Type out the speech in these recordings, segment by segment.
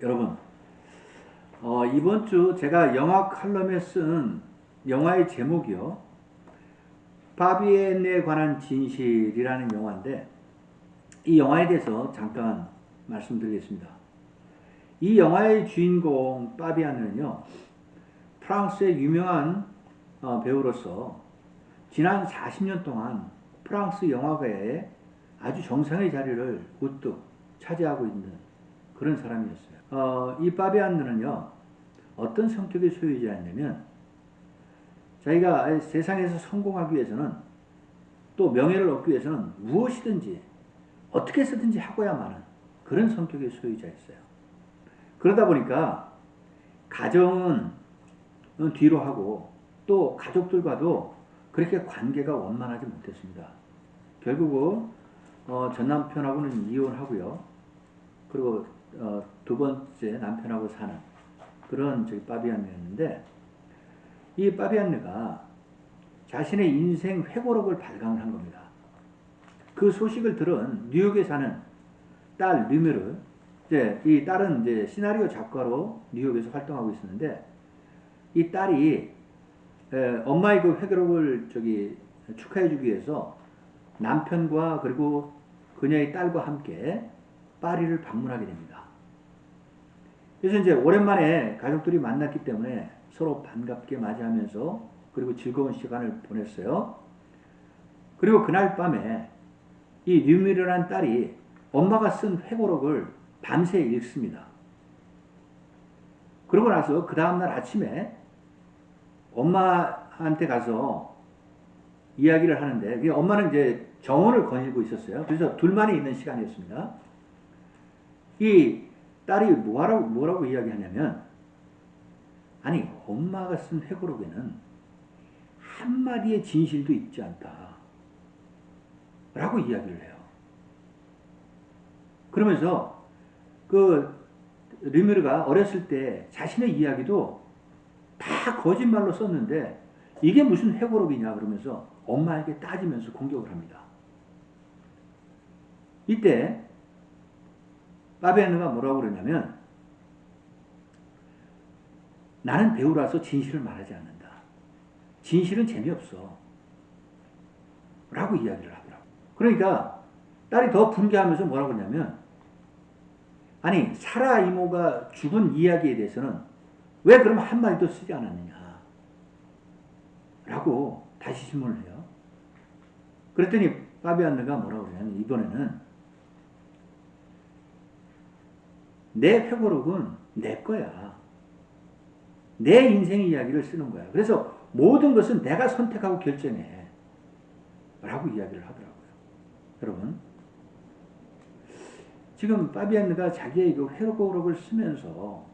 여러분, 이번 주 제가 영화 칼럼에 쓴 영화의 제목이요. 바비앤에 관한 진실이라는 영화인데, 이 영화에 대해서 잠깐 말씀드리겠습니다. 이 영화의 주인공 바비안는요, 프랑스의 유명한 배우로서 지난 40년 동안 프랑스 영화계에 아주 정상의 자리를 우뚝 차지하고 있는 그런 사람이었어요. 이 바비안느는요, 어떤 성격의 소유자였냐면, 자기가 세상에서 성공하기 위해서는, 또 명예를 얻기 위해서는 무엇이든지 어떻게 해서든지 하고야만 하는 그런 성격의 소유자였어요. 그러다 보니까 가정은 뒤로 하고 또 가족들과도 그렇게 관계가 원만하지 못했습니다. 결국은 전 남편하고는 이혼하고요. 그리고 두 번째 남편하고 사는 그런 바비안느였는데, 이 바비안느가 자신의 인생 회고록을 발간을 한 겁니다. 그 소식을 들은 뉴욕에 사는 딸 르메르, 이 딸은 이제 시나리오 작가로 뉴욕에서 활동하고 있었는데, 이 딸이 엄마의 그 회고록을 축하해주기 위해서 남편과 그리고 그녀의 딸과 함께 파리를 방문하게 됩니다. 그래서 이제 오랜만에 가족들이 만났기 때문에 서로 반갑게 맞이하면서 그리고 즐거운 시간을 보냈어요. 그리고 그날 밤에 이 류미르라는 딸이 엄마가 쓴 회고록을 밤새 읽습니다. 그러고 나서 그 다음날 아침에 엄마한테 가서 이야기를 하는데, 엄마는 이제 정원을 거닐고 있었어요. 그래서 둘만이 있는 시간이었습니다. 이 딸이 뭐라고 이야기하냐면, 아니, 엄마가 쓴 회고록에는 한마디의 진실도 있지 않다 라고 이야기를 해요. 그러면서 르미르가 어렸을 때 자신의 이야기도 다 거짓말로 썼는데 이게 무슨 회고록이냐 그러면서 엄마에게 따지면서 공격을 합니다. 이때 바비안느가 뭐라고 그러냐면, 나는 배우라서 진실을 말하지 않는다. 진실은 재미없어 라고 이야기를 하더라고. 그러니까 딸이 더 분개하면서 뭐라고 그러냐면, 아니, 사라 이모가 죽은 이야기에 대해서는 왜 그럼 한마디도 쓰지 않았느냐 라고 다시 질문을 해요. 그랬더니 바비안느가 뭐라고 그러냐면, 이번에는 내 회고록은 내 거야. 내 인생의 이야기를 쓰는 거야. 그래서 모든 것은 내가 선택하고 결정해 라고 이야기를 하더라고요. 여러분, 지금 바비안느가 자기의 그 회고록을 쓰면서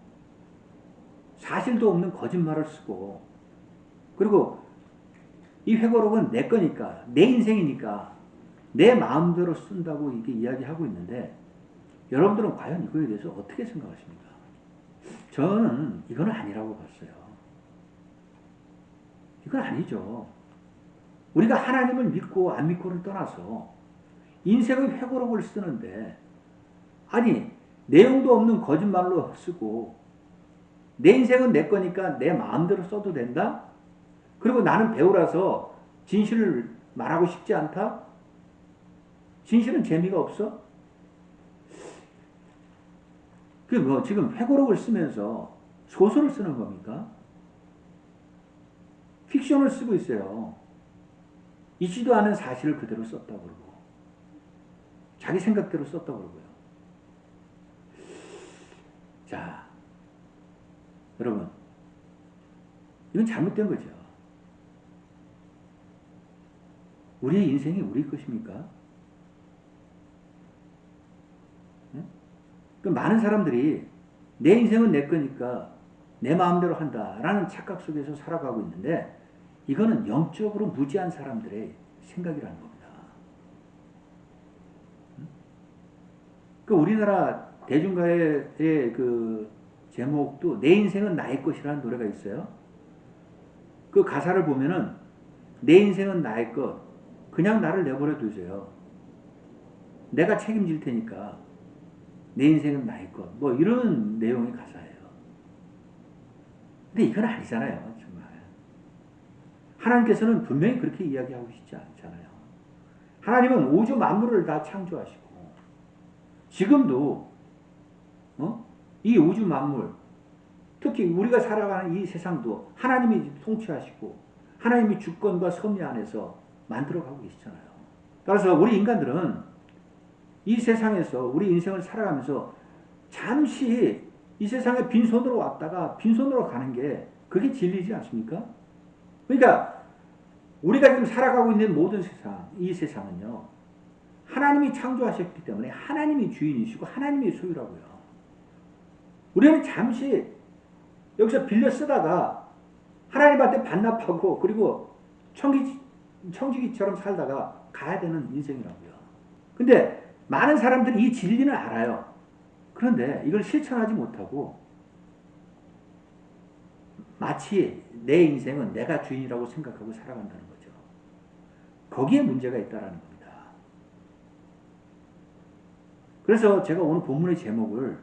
사실도 없는 거짓말을 쓰고, 그리고 이 회고록은 내 거니까, 내 인생이니까 내 마음대로 쓴다고 이게 이야기하고 있는데, 여러분들은 과연 이거에 대해서 어떻게 생각하십니까? 저는 이건 아니라고 봤어요. 이건 아니죠. 우리가 하나님을 믿고 안 믿고를 떠나서 인생의 회고록을 쓰는데, 아니, 내용도 없는 거짓말로 쓰고, 내 인생은 내 거니까 내 마음대로 써도 된다? 그리고 나는 배우라서 진실을 말하고 싶지 않다? 진실은 재미가 없어? 지금 회고록을 쓰면서 소설을 쓰는 겁니까? 픽션을 쓰고 있어요. 있지도 않은 사실을 그대로 썼다고 그러고, 자기 생각대로 썼다고 그러고요. 자, 여러분, 이건 잘못된 거죠. 우리의 인생이 우리 것입니까? 많은 사람들이 내 인생은 내 거니까 내 마음대로 한다라는 착각 속에서 살아가고 있는데, 이거는 영적으로 무지한 사람들의 생각이라는 겁니다. 우리나라 대중가의 그 제목도 내 인생은 나의 것이라는 노래가 있어요. 그 가사를 보면은 내 인생은 나의 것, 그냥 나를 내버려 두세요. 내가 책임질 테니까 내 인생은 나의 것. 뭐 이런 내용의 가사예요. 근데 이건 아니잖아요. 정말. 하나님께서는 분명히 그렇게 이야기하고 싶지 않잖아요. 하나님은 우주 만물을 다 창조하시고 지금도 이 우주 만물 특히 우리가 살아가는 이 세상도 하나님이 통치하시고 하나님이 주권과 섭리 안에서 만들어가고 계시잖아요. 따라서 우리 인간들은 이 세상에서 우리 인생을 살아가면서 잠시 이 세상에 빈손으로 왔다가 빈손으로 가는 게 그게 진리지 않습니까? 그러니까 우리가 지금 살아가고 있는 모든 세상, 이 세상은요. 하나님이 창조하셨기 때문에 하나님이 주인이시고 하나님이 소유라고요. 우리는 잠시 여기서 빌려 쓰다가 하나님한테 반납하고 그리고 청지기처럼 살다가 가야 되는 인생이라고요. 근데 많은 사람들이 이 진리는 알아요. 그런데 이걸 실천하지 못하고 마치 내 인생은 내가 주인이라고 생각하고 살아간다는 거죠. 거기에 문제가 있다는 겁니다. 그래서 제가 오늘 본문의 제목을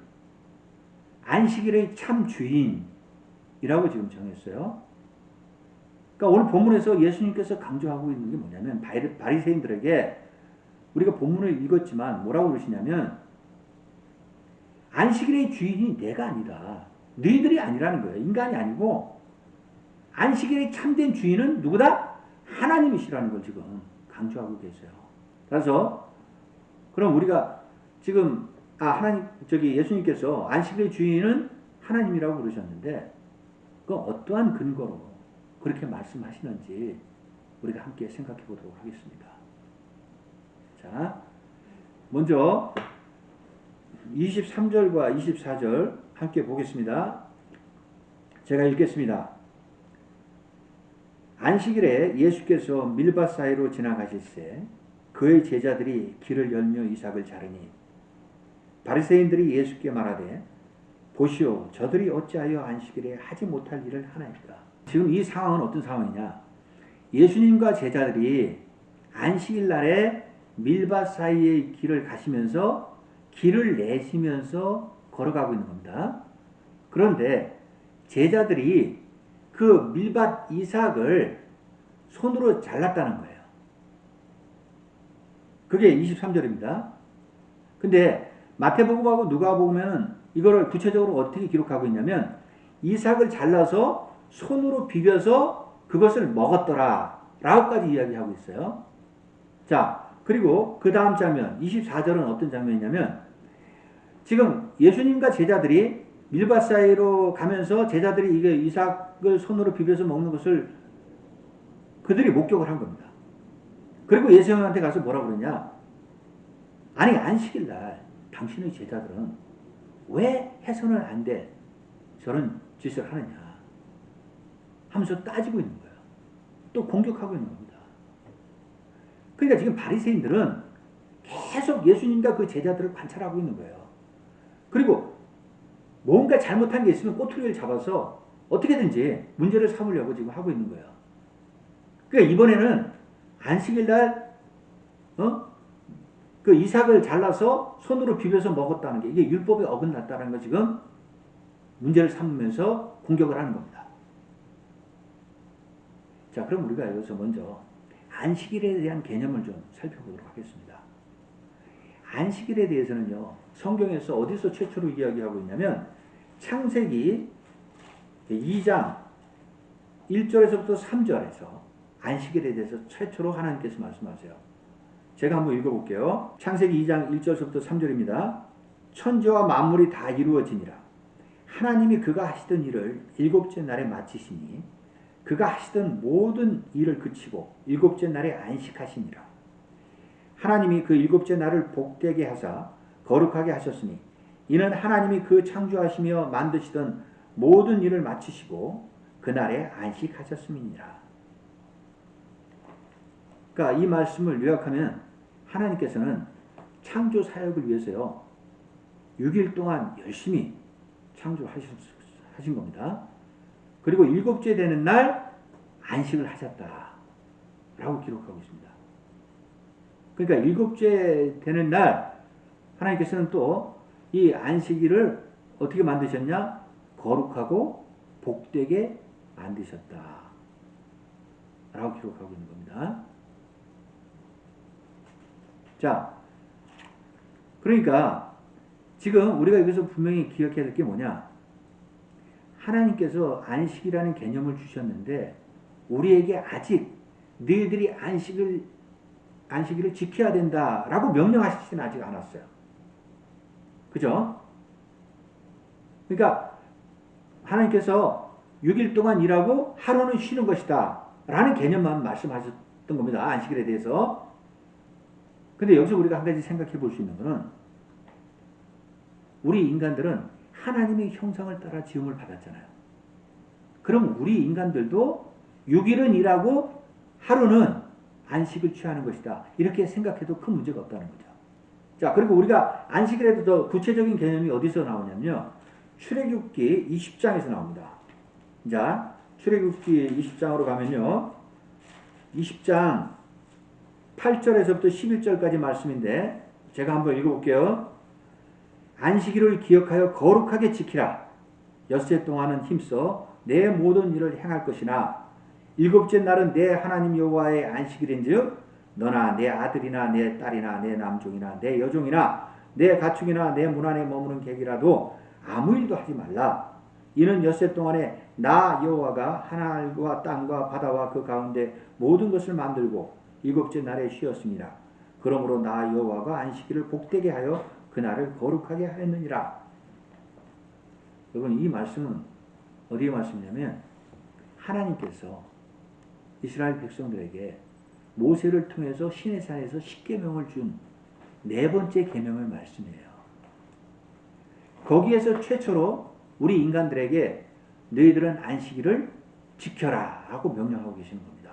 안식일의 참 주인이라고 지금 정했어요. 그러니까 오늘 본문에서 예수님께서 강조하고 있는 게 뭐냐면 바리새인들에게 우리가 본문을 읽었지만 뭐라고 그러시냐면 안식일의 주인이 내가 아니라 너희들이 아니라는 거예요. 인간이 아니고 안식일의 참된 주인은 누구다? 하나님이시라는 걸 지금 강조하고 계세요. 그래서 그럼 우리가 지금 예수님께서 안식일의 주인은 하나님이라고 그러셨는데 그 어떠한 근거로 그렇게 말씀하시는지 우리가 함께 생각해 보도록 하겠습니다. 자, 먼저 23절과 24절 함께 보겠습니다. 제가 읽겠습니다. 안식일에 예수께서 밀밭 사이로 지나가실새 그의 제자들이 길을 열며 이삭을 자르니 바리새인들이 예수께 말하되 보시오 저들이 어찌하여 안식일에 하지 못할 일을 하나이까. 지금 이 상황은 어떤 상황이냐. 예수님과 제자들이 안식일 날에 밀밭 사이의 길을 가시면서 길을 내시면서 걸어가고 있는 겁니다. 그런데 제자들이 그 밀밭 이삭을 손으로 잘랐다는 거예요. 그게 23절입니다. 근데 마태복음하고 누가복음에는 이거를 구체적으로 어떻게 기록하고 있냐면 이삭을 잘라서 손으로 비벼서 그것을 먹었더라 라고까지 이야기하고 있어요. 자, 그리고 그 다음 장면 24절은 어떤 장면이냐면 지금 예수님과 제자들이 밀밭 사이로 가면서 제자들이 이게 이삭을 손으로 비벼서 먹는 것을 그들이 목격을 한 겁니다. 그리고 예수님한테 가서 뭐라고 그러냐. 아니 안식일 날 당신의 제자들은 왜 해서는 안 돼 저런 짓을 하느냐 하면서 따지고 있는 거예요. 또 공격하고 있는 겁니다. 그러니까 지금 바리새인들은 계속 예수님과 그 제자들을 관찰하고 있는 거예요. 그리고 뭔가 잘못한 게 있으면 꼬투리를 잡아서 어떻게든지 문제를 삼으려고 지금 하고 있는 거예요. 그러니까 이번에는 안식일 날 그 이삭을 잘라서 손으로 비벼서 먹었다는 게 이게 율법에 어긋났다는 거 지금 문제를 삼으면서 공격을 하는 겁니다. 자, 그럼 우리가 여기서 먼저 안식일에 대한 개념을 좀 살펴보도록 하겠습니다. 안식일에 대해서는요, 성경에서 어디서 최초로 이야기하고 있냐면 창세기 2장 1절에서부터 3절에서 안식일에 대해서 최초로 하나님께서 말씀하세요. 제가 한번 읽어볼게요. 창세기 2장 1절부터 3절입니다. 천지와 만물이 다 이루어지니라. 하나님이 그가 하시던 일을 일곱째 날에 마치시니 그가 하시던 모든 일을 그치고 일곱째 날에 안식하시니라. 하나님이 그 일곱째 날을 복되게 하사 거룩하게 하셨으니 이는 하나님이 그 창조하시며 만드시던 모든 일을 마치시고 그날에 안식하셨음이니라. 그러니까 이 말씀을 요약하면 하나님께서는 창조 사역을 위해서요 6일 동안 열심히 창조하신 겁니다. 그리고 일곱째 되는 날 안식을 하셨다라고 기록하고 있습니다. 그러니까 일곱째 되는 날 하나님께서는 또 이 안식일을 어떻게 만드셨냐? 거룩하고 복되게 만드셨다 라고 기록하고 있는 겁니다. 자, 그러니까 지금 우리가 여기서 분명히 기억해야 될 게 뭐냐? 하나님께서 안식이라는 개념을 주셨는데 우리에게 아직 너희들이 안식일을 지켜야 된다라고 명령하시지는 아직 않았어요. 그죠? 그러니까 하나님께서 6일 동안 일하고 하루는 쉬는 것이다 라는 개념만 말씀하셨던 겁니다. 안식일에 대해서. 근데 여기서 우리가 한 가지 생각해 볼 수 있는 것은 우리 인간들은 하나님의 형상을 따라 지음을 받았잖아요. 그럼 우리 인간들도 6일은 일하고 하루는 안식을 취하는 것이다. 이렇게 생각해도 큰 문제가 없다는 거죠. 자, 그리고 우리가 안식일에도 더 구체적인 개념이 어디서 나오냐면요. 출애굽기 20장에서 나옵니다. 자, 출애굽기 20장으로 가면요. 20장 8절에서부터 11절까지 말씀인데 제가 한번 읽어볼게요. 안식일을 기억하여 거룩하게 지키라. 엿새 동안은 힘써 내 모든 일을 행할 것이나 일곱째 날은 내 하나님 여호와의 안식일인즉 너나 내 아들이나 내 딸이나 내 남종이나 내 여종이나 내 가축이나 내 문 안에 머무는 객이라도 아무 일도 하지 말라. 이는 엿새 동안에 나 여호와가 하늘과 땅과 바다와 그 가운데 모든 것을 만들고 일곱째 날에 쉬었습니다. 그러므로 나 여호와가 안식일을 복되게 하여 그날을 거룩하게 하였느니라. 여러분, 이 말씀은 어디에 말씀이냐면 하나님께서 이스라엘 백성들에게 모세를 통해서 시내산에서 십계명을 준 네 번째 계명의 말씀이에요. 거기에서 최초로 우리 인간들에게 너희들은 안식일을 지켜라 하고 명령하고 계시는 겁니다.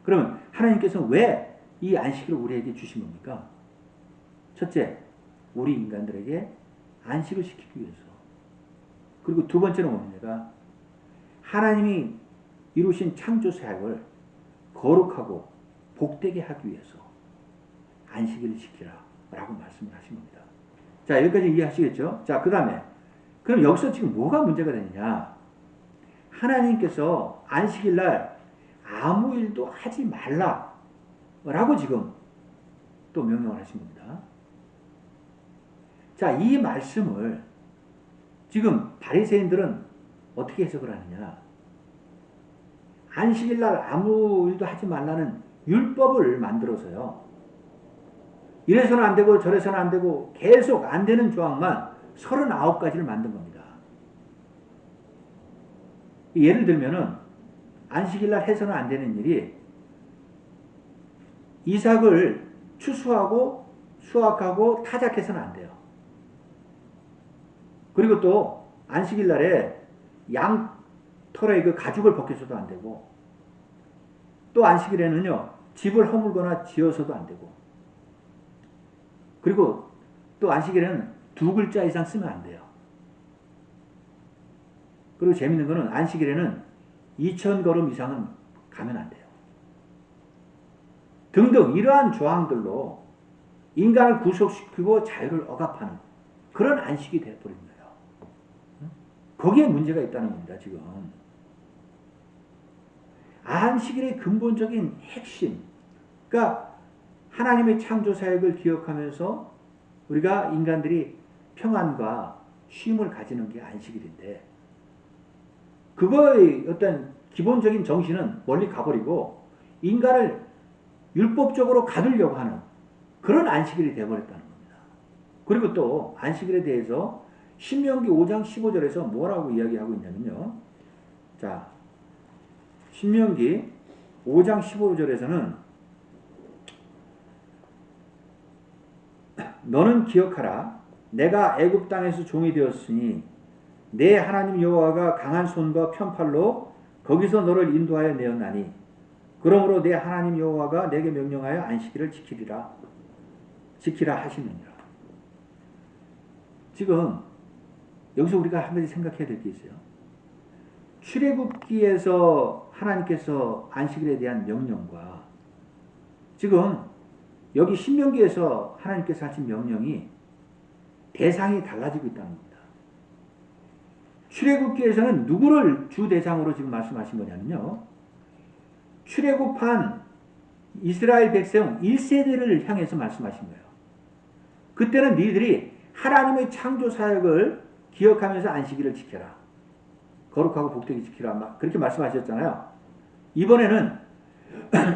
그러면 하나님께서는 왜 이 안식일을 우리에게 주신 겁니까? 첫째, 우리 인간들에게 안식을 시키기 위해서. 그리고 두 번째는 뭡니까? 하나님이 이루신 창조 사역을 거룩하고 복되게 하기 위해서 안식일을 지키라 라고 말씀을 하신 겁니다. 자, 여기까지 이해하시겠죠? 자, 그 다음에 그럼 여기서 지금 뭐가 문제가 되느냐? 하나님께서 안식일날 아무 일도 하지 말라 라고 지금 또 명령을 하신 겁니다. 자, 이 말씀을 지금 바리새인들은 어떻게 해석을 하느냐? 안식일날 아무 일도 하지 말라는 율법을 만들어서요. 이래서는 안 되고 저래서는 안 되고 계속 안 되는 조항만 39가지를 만든 겁니다. 예를 들면은 안식일날 해서는 안 되는 일이 이삭을 추수하고 수확하고 타작해서는 안 돼요. 그리고 또 안식일날에 양털의 그 가죽을 벗겨서도 안 되고 또 안식일에는요 집을 허물거나 지어서도 안 되고 그리고 또 안식일에는 2글자 이상 쓰면 안 돼요. 그리고 재밌는 거는 안식일에는 2000걸음 이상은 가면 안 돼요. 등등 이러한 조항들로 인간을 구속시키고 자유를 억압하는 그런 안식이 되어버린 거예요. 거기에 문제가 있다는 겁니다. 지금. 안식일의 근본적인 핵심, 그러니까 하나님의 창조 사역을 기억하면서 우리가 인간들이 평안과 쉼을 가지는 게 안식일인데 그거의 어떤 기본적인 정신은 멀리 가버리고 인간을 율법적으로 가두려고 하는 그런 안식일이 되어버렸다는 겁니다. 그리고 또 안식일에 대해서 신명기 5장 15절에서 뭐라고 이야기하고 있냐면요. 자, 신명기 5장 15절에서는 너는 기억하라. 내가 애굽 땅에서 종이 되었으니 내 하나님 여호와가 강한 손과 편팔로 거기서 너를 인도하여 내었나니 그러므로 내 하나님 여호와가 내게 명령하여 안식일을 지키라 하시느니라. 지금 여기서 우리가 한 가지 생각해야 될 게 있어요. 출애굽기에서 하나님께서 안식일에 대한 명령과 지금 여기 신명기에서 하나님께서 하신 명령이 대상이 달라지고 있다는 겁니다. 출애굽기에서는 누구를 주 대상으로 지금 말씀하신 거냐면요. 출애굽한 이스라엘 백성 1세대를 향해서 말씀하신 거예요. 그때는 너희들이 하나님의 창조 사역을 기억하면서 안식일을 지켜라. 거룩하고 복되게 지키라. 그렇게 말씀하셨잖아요. 이번에는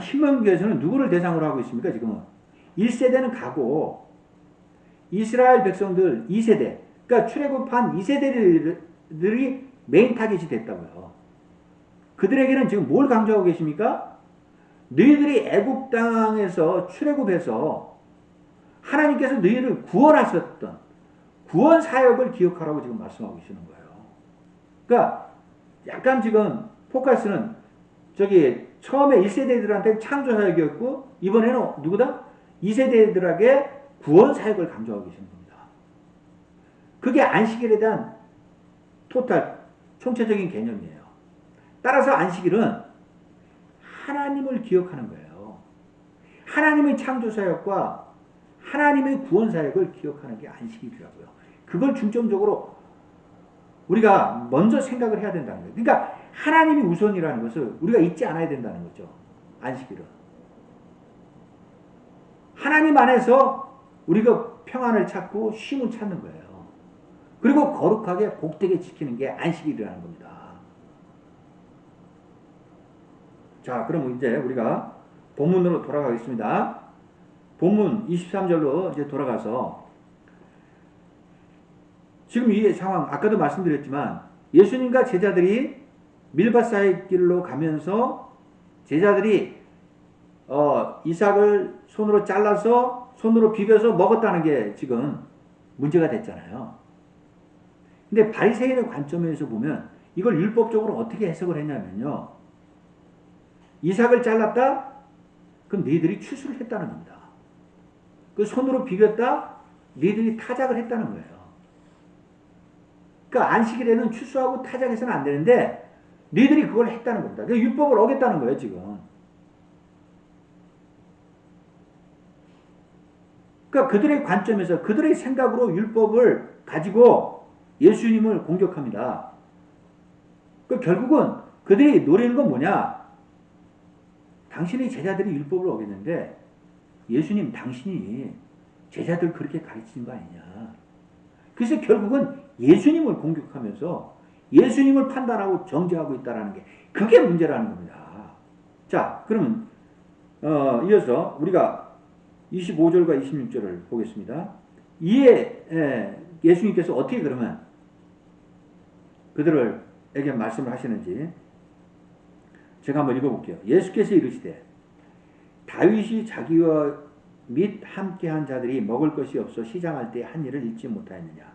신명기에서는 누구를 대상으로 하고 있습니까? 지금은 1세대는 가고 이스라엘 백성들 2세대, 그러니까 출애굽한 2세대들이 메인 타겟이 됐다고요. 그들에게는 지금 뭘 강조하고 계십니까? 너희들이 애굽 땅에서 출애굽해서 하나님께서 너희를 구원하셨던 구원 사역을 기억하라고 지금 말씀하고 계시는 거예요. 그러니까 약간 지금 포커스는 저기 처음에 1세대들한테 창조 사역이었고 이번에는 누구다? 2세대들에게 구원 사역을 강조하고 계시는 겁니다. 그게 안식일에 대한 토탈 총체적인 개념이에요. 따라서 안식일은 하나님을 기억하는 거예요. 하나님의 창조 사역과 하나님의 구원 사역을 기억하는 게 안식일이라고요. 그걸 중점적으로 우리가 먼저 생각을 해야 된다는 거예요. 그러니까 하나님이 우선이라는 것을 우리가 잊지 않아야 된다는 거죠. 안식일은. 하나님 안에서 우리가 평안을 찾고 쉼을 찾는 거예요. 그리고 거룩하게 복되게 지키는 게 안식일이라는 겁니다. 자, 그럼 이제 우리가 본문으로 돌아가겠습니다. 본문 23절로 이제 돌아가서 지금 이 상황 아까도 말씀드렸지만 예수님과 제자들이 밀밭사이 길로 가면서 제자들이 이삭을 손으로 잘라서 손으로 비벼서 먹었다는 게 지금 문제가 됐잖아요. 근데 바리새인의 관점에서 보면 이걸 율법적으로 어떻게 해석을 했냐면요. 이삭을 잘랐다? 그럼 너희들이 추수를 했다는 겁니다. 그 손으로 비볐다? 너희들이 타작을 했다는 거예요. 그러니까 안식일에는 추수하고 타작해서는 안 되는데 너희들이 그걸 했다는 겁니다. 그러니까 율법을 어겼다는 거예요, 지금. 그러니까 그들의 관점에서 그들의 생각으로 율법을 가지고 예수님을 공격합니다. 그 결국은 그들이 노리는 건 뭐냐? 당신의 제자들이 율법을 어겼는데 예수님 당신이 제자들 그렇게 가르치는 거 아니냐. 그래서 결국은 예수님을 공격하면서 예수님을 판단하고 정죄하고 있다는 게 그게 문제라는 겁니다. 자, 그러면 이어서 우리가 25절과 26절을 보겠습니다. 이에 예수님께서 어떻게 그러면 그들에게 말씀을 하시는지 제가 한번 읽어볼게요. 예수께서 이르시되 다윗이 자기와 및 함께한 자들이 먹을 것이 없어 시장할 때 한 일을 잊지 못하였느냐.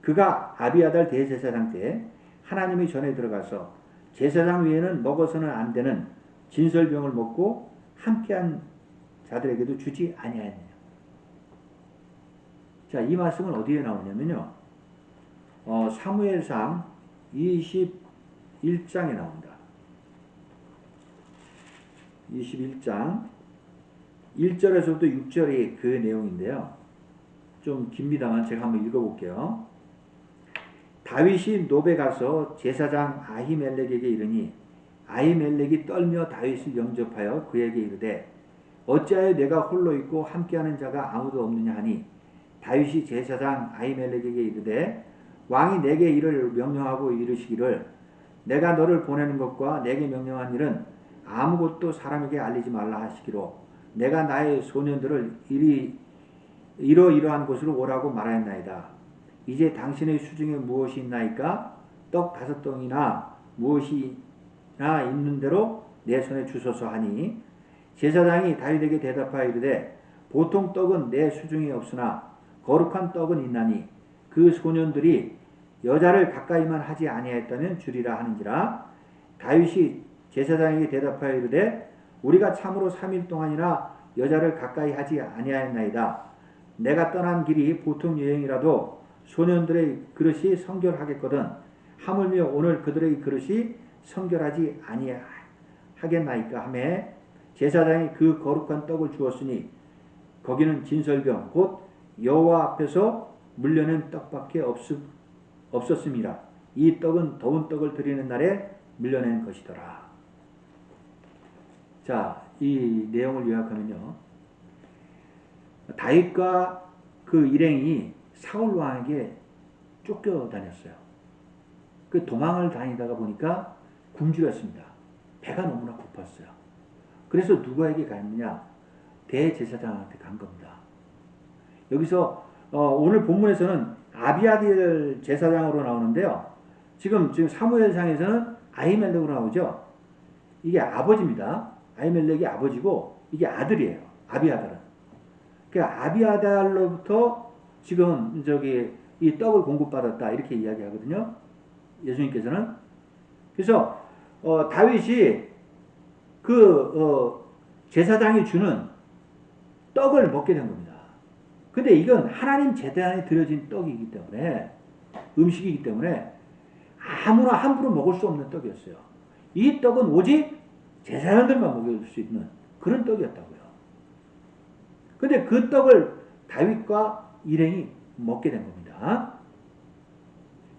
그가 아비아달 대제사장 때 하나님의 전에 들어가서 제사장 위에는 먹어서는 안 되는 진설병을 먹고 함께한 자들에게도 주지 아니하였느냐. 자, 이 말씀은 어디에 나오냐면요. 사무엘상 21장에 나옵니다. 21장 1절에서부터 6절이 그 내용인데요. 좀 깁니다만 제가 한번 읽어볼게요. 다윗이 노베 가서 제사장 아히멜렉에게 이르니 아히멜렉이 떨며 다윗을 영접하여 그에게 이르되 어찌하여 내가 홀로 있고 함께하는 자가 아무도 없느냐 하니 다윗이 제사장 아히멜렉에게 이르되 왕이 내게 이를 명령하고 이르시기를 내가 너를 보내는 것과 내게 명령한 일은 아무것도 사람에게 알리지 말라 하시기로 내가 나의 소년들을 이러이러한 곳으로 오라고 말하였나이다. 이제 당신의 수중에 무엇이 있나이까? 떡 5덩이나 무엇이나 있는 대로 내 손에 주소서 하니 제사장이 다윗에게 대답하여 이르되 보통 떡은 내 수중에 없으나 거룩한 떡은 있나니 그 소년들이 여자를 가까이만 하지 아니하였다면 주리라 하는지라. 다윗이 제사장에게 대답하여 이르되 우리가 참으로 3일 동안이나 여자를 가까이 하지 아니하였나이다. 내가 떠난 길이 보통 여행이라도 소년들의 그릇이 성결하겠거든 하물며 오늘 그들의 그릇이 성결하지 아니하겠나이까 하매 제사장이 그 거룩한 떡을 주었으니 거기는 진설병 곧 여호와 앞에서 물려낸 떡밖에 없었음이라. 이 떡은 더운 떡을 드리는 날에 물려낸 것이더라. 자, 이 내용을 요약하면요. 다윗과 그 일행이 사울 왕에게 쫓겨다녔어요. 그 도망을 다니다가 보니까 굶주렸습니다. 배가 너무나 고팠어요. 그래서 누구에게 갔느냐? 대제사장한테 간 겁니다. 여기서 오늘 본문에서는 아비아딜 제사장으로 나오는데요. 지금 사무엘상에서는 아히멜렉으로 나오죠. 이게 아버지입니다. 아히멜렉이 아버지고 이게 아들이에요. 아비아달은. 그러니까 아비아달로부터 지금 이 떡을 공급받았다 이렇게 이야기하거든요. 예수님께서는. 그래서 다윗이 제사장이 주는 떡을 먹게 된 겁니다. 근데 이건 하나님 제단에 드려진 떡이기 때문에, 음식이기 때문에 아무나 함부로 먹을 수 없는 떡이었어요. 이 떡은 오직 제사장들만 먹을 수 있는 그런 떡이었다고요. 근데 그 떡을 다윗과 일행이 먹게 된 겁니다.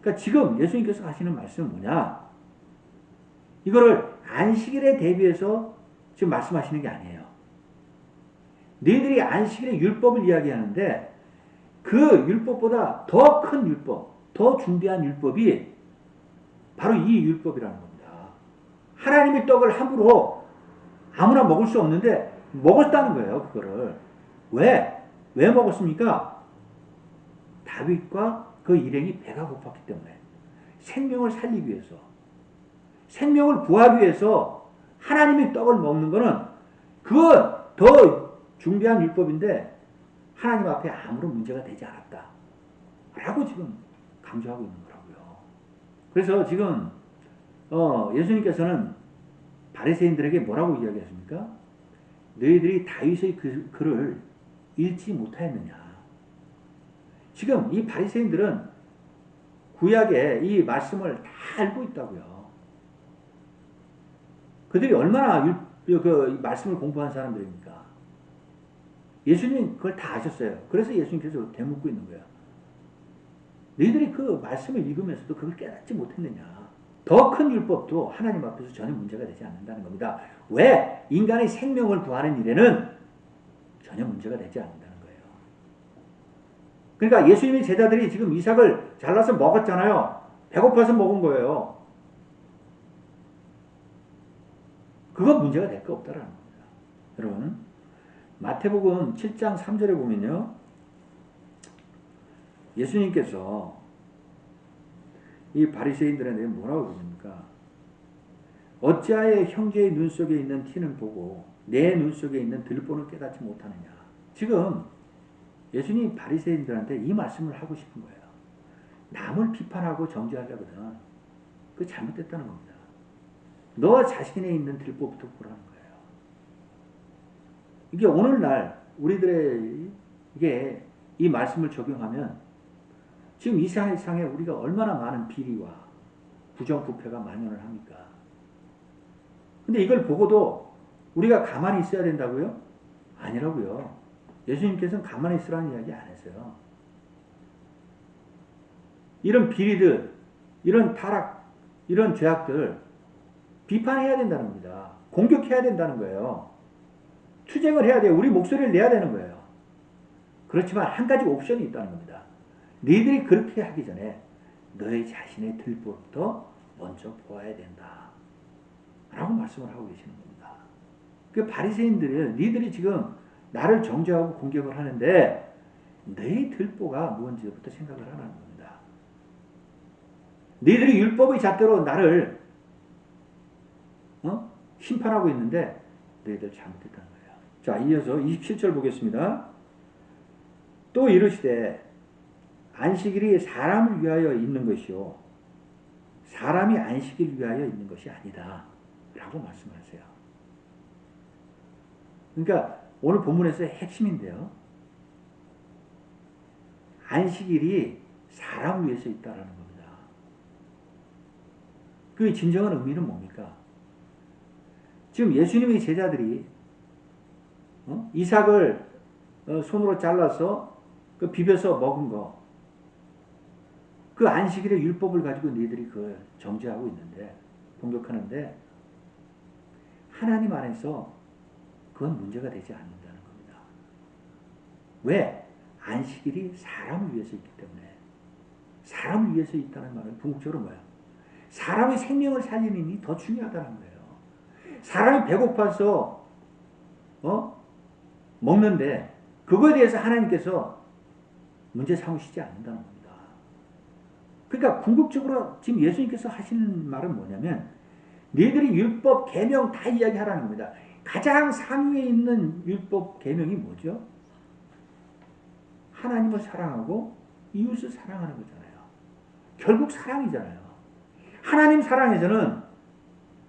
그러니까 지금 예수님께서 하시는 말씀은 뭐냐? 이거를 안식일에 대비해서 지금 말씀하시는 게 아니에요. 너희들이 안식일의 율법을 이야기하는데 그 율법보다 더 큰 율법, 더 중대한 율법이 바로 이 율법이라는 겁니다. 하나님의 떡을 함부로 아무나 먹을 수 없는데 먹었다는 거예요. 그거를. 왜 먹었습니까? 다윗과 그 일행이 배가 고팠기 때문에, 생명을 살리기 위해서, 생명을 구하기 위해서 하나님의 떡을 먹는 거는 그건 더 중대한 율법인데 하나님 앞에 아무런 문제가 되지 않았다 라고 지금 강조하고 있는 거라고요. 그래서 지금 예수님께서는 바리새인들에게 뭐라고 이야기하십니까? 너희들이 다윗의 글을 읽지 못하였느냐. 지금 이 바리새인들은 구약의 이 말씀을 다 알고 있다고요. 그들이 얼마나 그 말씀을 공부한 사람들입니까? 예수님 그걸 다 아셨어요. 그래서 예수님께서 되묻고 있는 거예요. 너희들이 그 말씀을 읽으면서도 그걸 깨닫지 못했느냐. 더 큰 율법도 하나님 앞에서 전혀 문제가 되지 않는다는 겁니다. 왜? 인간의 생명을 구하는 일에는 전혀 문제가 되지 않는다는 거예요. 그러니까 예수님의 제자들이 지금 이삭을 잘라서 먹었잖아요. 배고파서 먹은 거예요. 그건 문제가 될 거 없다라는 겁니다. 여러분, 마태복음 7장 3절에 보면요. 예수님께서 이 바리새인들한테 뭐라고 그러십니까? 어찌하여 형제의 눈 속에 있는 티는 보고 내 눈 속에 있는 들보는 깨닫지 못하느냐. 지금 예수님 바리새인들한테 이 말씀을 하고 싶은 거예요. 남을 비판하고 정죄하려거든. 그거 잘못됐다는 겁니다. 너 자신에 있는 들보부터 보라는 거예요. 이게 오늘날 우리들의 이게 이 말씀을 적용하면 지금 이 세상에 우리가 얼마나 많은 비리와 부정부패가 만연을 합니까? 근데 이걸 보고도 우리가 가만히 있어야 된다고요? 아니라고요. 예수님께서는 가만히 있으라는 이야기 안 했어요. 이런 비리들, 이런 타락, 이런 죄악들 비판해야 된다는 겁니다. 공격해야 된다는 거예요. 투쟁을 해야 돼요. 우리 목소리를 내야 되는 거예요. 그렇지만 한 가지 옵션이 있다는 겁니다. 너희들이 그렇게 하기 전에 너희 자신의 들보부터 먼저 보아야 된다. 라고 말씀을 하고 계시는 겁니다. 그 바리새인들은 너희들이 지금 나를 정죄하고 공격을 하는데 너희 들보가 무엇인지부터 생각을 하라는 겁니다. 너희들이 율법의 잣대로 나를 심판하고 있는데 너희들 잘못했다는 거예요. 자, 이어서 27절 보겠습니다. 또 이르시되 안식일이 사람을 위하여 있는 것이요 사람이 안식일 위하여 있는 것이 아니다 라고 말씀하세요. 그러니까 오늘 본문에서의 핵심인데요. 안식일이 사람을 위해서 있다라는 겁니다. 그 진정한 의미는 뭡니까? 지금 예수님의 제자들이 이삭을 손으로 잘라서 그 비벼서 먹은 거, 그 안식일의 율법을 가지고 너희들이 그걸 정죄하고 있는데, 공격하는데, 하나님 안에서 그건 문제가 되지 않는다는 겁니다. 왜? 안식일이 사람을 위해서 있기 때문에. 사람을 위해서 있다는 말은 궁극적으로 뭐야? 사람의 생명을 살리는 일이 더 중요하다는 거예요. 사람이 배고파서 먹는데 그거에 대해서 하나님께서 문제 삼으시지 않는다는 겁니다. 그러니까 궁극적으로 지금 예수님께서 하시는 말은 뭐냐면 너희들이 율법, 계명 다 이야기하라는 겁니다. 가장 상위에 있는 율법, 계명이 뭐죠? 하나님을 사랑하고 이웃을 사랑하는 거잖아요. 결국 사랑이잖아요. 하나님 사랑에서는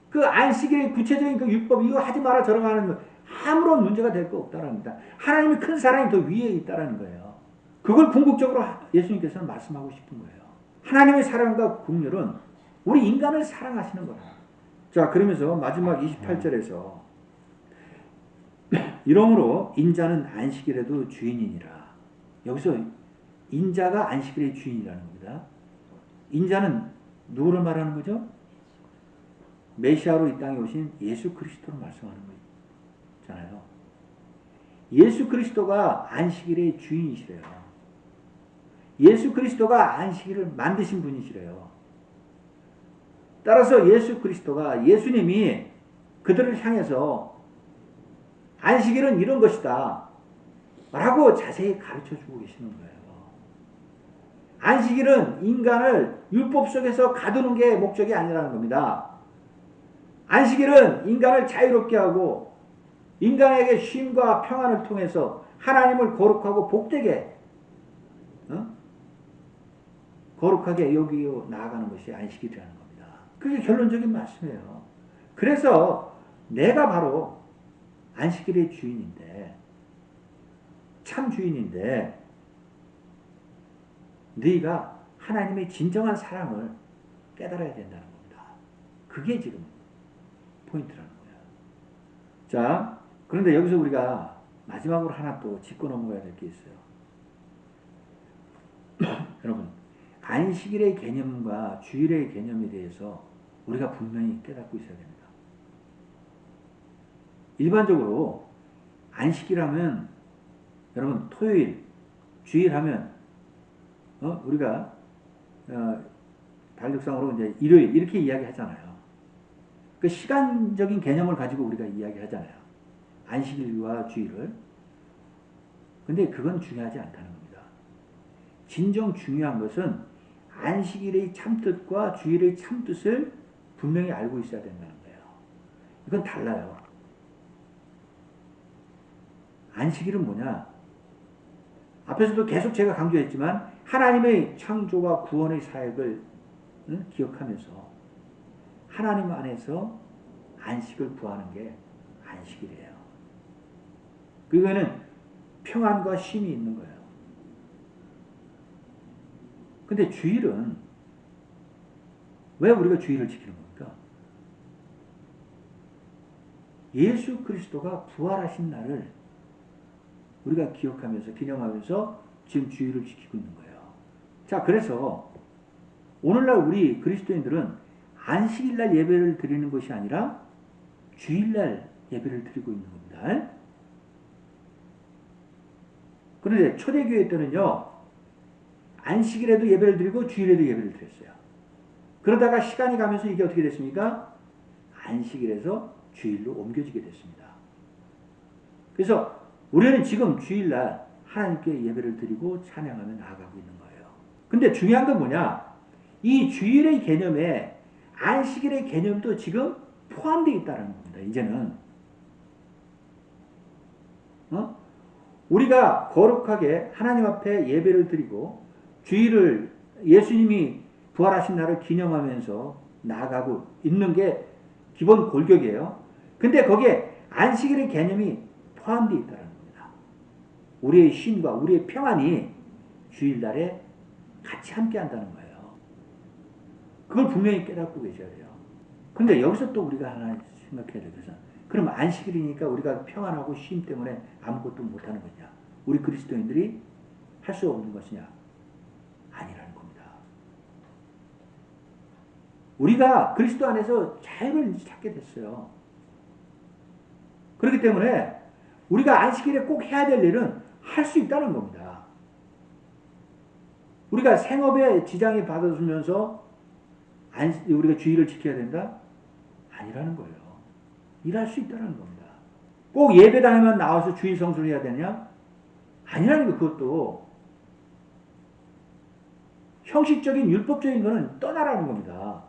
그 안식일의 구체적인 그 율법, 이거 하지 마라 저런 하는 거 아무런 문제가 될 거 없다는 겁니다. 하나님의 큰 사랑이 더 위에 있다는 거예요. 그걸 궁극적으로 예수님께서는 말씀하고 싶은 거예요. 하나님의 사랑과 긍휼은 우리 인간을 사랑하시는 거다. 자, 그러면서 마지막 28절에서 이러므로 인자는 안식일에도 주인이니라. 여기서 인자가 안식일의 주인이라는 겁니다. 인자는 누구를 말하는 거죠? 메시아로 이 땅에 오신 예수 그리스도를 말씀하는 거잖아요. 예수 그리스도가 안식일의 주인이시래요. 예수 그리스도가 안식일을 만드신 분이시래요. 따라서 예수 그리스도가, 예수님이 그들을 향해서 안식일은 이런 것이다 라고 자세히 가르쳐주고 계시는 거예요. 안식일은 인간을 율법 속에서 가두는 게 목적이 아니라는 겁니다. 안식일은 인간을 자유롭게 하고 인간에게 쉼과 평안을 통해서 하나님을 거룩하고 복되게 거룩하게 여기어 나아가는 것이 안식일이라는 겁니다. 그게 결론적인 말씀이에요. 그래서 내가 바로 안식일의 주인인데, 참 주인인데, 너희가 하나님의 진정한 사랑을 깨달아야 된다는 겁니다. 그게 지금 포인트라는 거예요. 자, 그런데 여기서 우리가 마지막으로 하나 또 짚고 넘어가야 될 게 있어요. 여러분, 안식일의 개념과 주일의 개념에 대해서 우리가 분명히 깨닫고 있어야 됩니다. 일반적으로 안식일하면 여러분 토요일, 주일하면 우리가 달력상으로 이제 일요일 이렇게 이야기하잖아요. 그 시간적인 개념을 가지고 우리가 이야기하잖아요. 안식일과 주일을. 근데 그건 중요하지 않다는 겁니다. 진정 중요한 것은 안식일의 참뜻과 주일의 참뜻을 분명히 알고 있어야 된다는 거예요. 이건 달라요. 안식일은 뭐냐? 앞에서도 계속 제가 강조했지만 하나님의 창조와 구원의 사역을 기억하면서 하나님 안에서 안식을 구하는 게 안식일이에요. 그거는 평안과 쉼이 있는 거예요. 근데 주일은 왜 우리가 주일을 지키는 겁니까? 예수 그리스도가 부활하신 날을 우리가 기억하면서 기념하면서 지금 주일을 지키고 있는 거예요. 자, 그래서 오늘날 우리 그리스도인들은 안식일날 예배를 드리는 것이 아니라 주일날 예배를 드리고 있는 겁니다. 그런데 초대교회 때는요, 안식일에도 예배를 드리고 주일에도 예배를 드렸어요. 그러다가 시간이 가면서 이게 어떻게 됐습니까? 안식일에서 주일로 옮겨지게 됐습니다. 그래서 우리는 지금 주일날 하나님께 예배를 드리고 찬양하며 나아가고 있는 거예요. 근데 중요한 건 뭐냐? 이 주일의 개념에 안식일의 개념도 지금 포함되어 있다는 겁니다. 이제는 우리가 거룩하게 하나님 앞에 예배를 드리고 주일을 예수님이 부활하신 날을 기념하면서 나아가고 있는 게 기본 골격이에요. 근데 거기에 안식일의 개념이 포함되어 있다는 겁니다. 우리의 쉼과 우리의 평안이 주일날에 같이 함께 한다는 거예요. 그걸 분명히 깨닫고 계셔야 돼요. 근데 여기서 또 우리가 하나 생각해야 되겠어. 그럼 안식일이니까 우리가 평안하고 쉼 때문에 아무것도 못하는 거냐? 우리 그리스도인들이 할 수 없는 것이냐? 아니라는 겁니다. 우리가 그리스도 안에서 자유를 찾게 됐어요. 그렇기 때문에 우리가 안식일에 꼭 해야 될 일은 할 수 있다는 겁니다. 우리가 생업에 지장이 받아주면서 우리가 주의를 지켜야 된다? 아니라는 거예요. 일할 수 있다는 겁니다. 꼭 예배당에만 나와서 주일 성수를 해야 되냐? 아니라는 거. 그것도 형식적인 율법적인 거는 떠나라는 겁니다.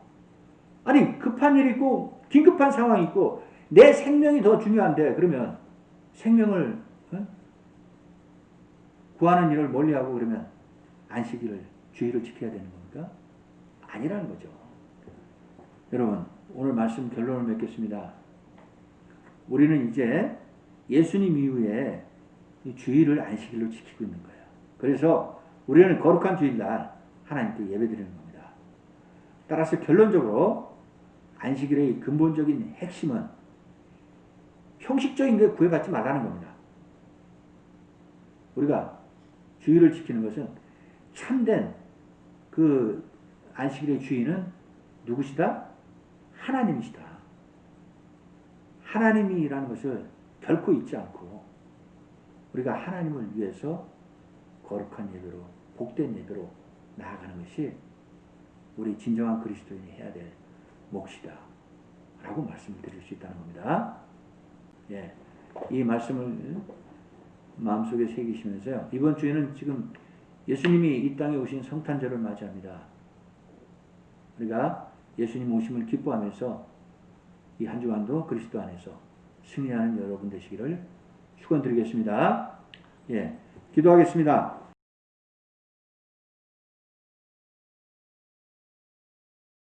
아니 급한 일이 있고 긴급한 상황이 있고 내 생명이 더 중요한데 그러면 생명을 구하는 일을 멀리하고 그러면 안식일을 주의를 지켜야 되는 겁니까? 아니라는 거죠. 여러분 오늘 말씀 결론을 맺겠습니다. 우리는 이제 예수님 이후에 이 주일을 안식일로 지키고 있는 거예요. 그래서 우리는 거룩한 주일날 하나님께 예배드리는 겁니다. 따라서 결론적으로 안식일의 근본적인 핵심은 형식적인 게 구애받지 말라는 겁니다. 우리가 주일을 지키는 것은 참된 그 안식일의 주인은 누구시다? 하나님이시다. 하나님이라는 것을 결코 잊지 않고 우리가 하나님을 위해서 거룩한 예배로 복된 예배로 나아가는 것이 우리 진정한 그리스도인이 해야 될 몫이다 라고 말씀을 드릴 수 있다는 겁니다. 예, 이 말씀을 마음속에 새기시면서요. 이번 주에는 지금 예수님이 이 땅에 오신 성탄절을 맞이합니다. 우리가 예수님 오심을 기뻐하면서 이 한 주간도 그리스도 안에서 승리하는 여러분 되시기를 축원드리겠습니다. 예, 기도하겠습니다.